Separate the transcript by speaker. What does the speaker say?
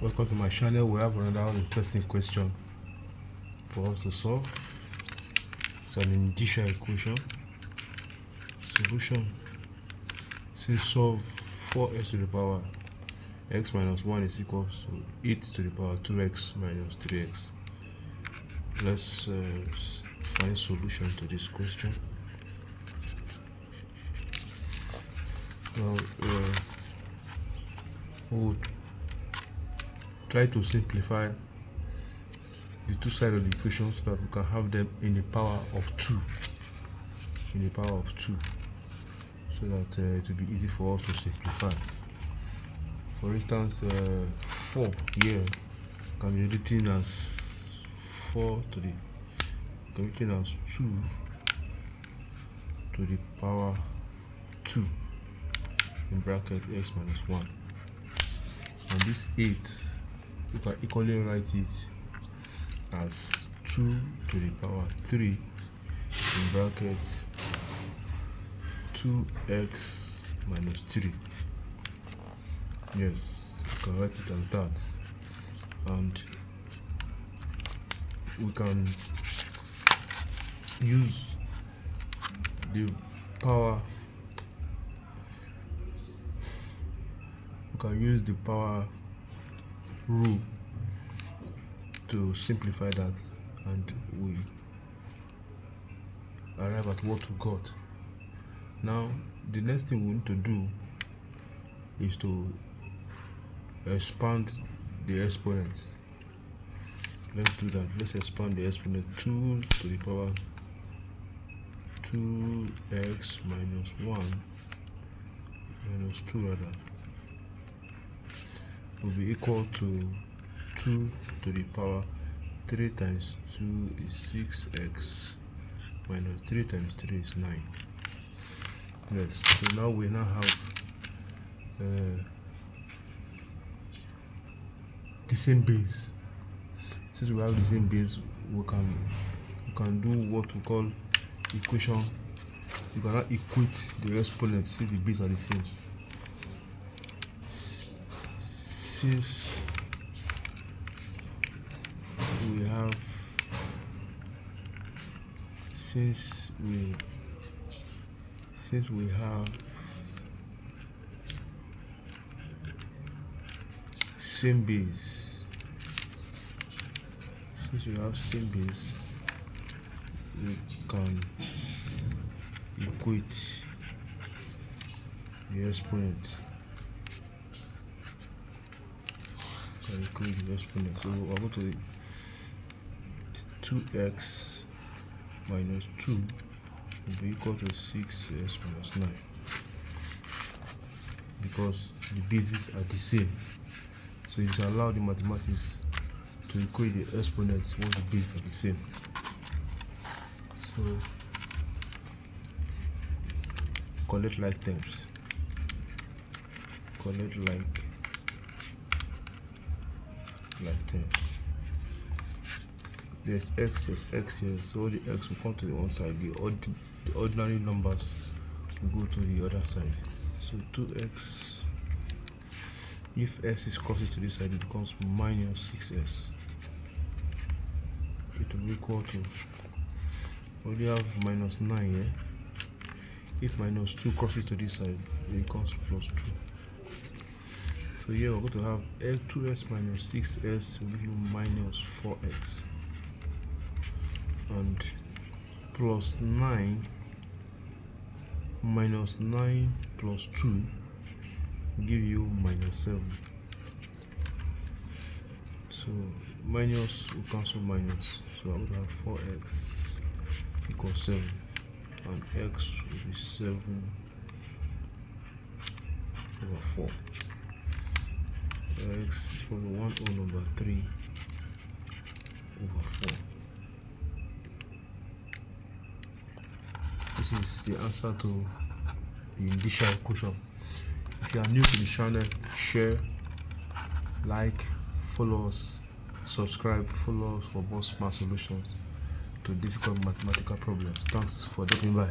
Speaker 1: Welcome to my channel. We have another interesting question for us to solve. It's an indicial equation. Solution. Says solve 4x to the power x minus 1 is equals to 8 to the power 2x minus 3x. Let's find solution to this question. Now we'll try to simplify the two sides of the equation so that we can have them in the power of 2. In the power of 2, so that it will be easy for us to simplify. For instance, 4 here can be written as 4 to the can be written as 2 to the power 2 in bracket x minus 1. And this 8, you can equally write it as 2 to the power 3 in bracket 2x minus 3. Yes, you can write it as that. And we can use the power rule to simplify that, and we arrive at what we got. Now the next thing we need to do is to expand the exponents. Let's do that. Let's expand the exponent. 2 to the power 2x minus 1 minus 2 rather will be equal to 2 to the power 3 times 2 is 6x minus 3 times 3 is 9. Yes, so now we have the same base. Since we have the same base, we can do what we call equation. You cannot equate the exponents since the base are the same. Since we have same base, we can equate the exponent. So we'll go to 2x minus 2 will be equal to 6x minus 9, because the bases are the same. So you should allow the mathematics to equate the exponents once the bases are the same. So collect like terms. There's x here, so the x will come to the one side, the ordinary numbers will go to the other side. So 2x, if s is crosses to this side, it becomes minus 6s. It will be equal to, we already have minus 9 here. If minus 2 crosses to this side, it becomes plus 2. So here we're going to have 2s minus 6s will give you minus 4x, and plus 9 minus 9 plus 2 will give you minus 7. So minus will cancel minus, so I would have 4x equals 7, and x will be 7 over 4. X is equal to 1 over 3 over 4. This is the answer to the indicial equation. If you are new to the channel, share, like, follow us, subscribe, follow us for more smart solutions to difficult mathematical problems. Thanks for dropping by.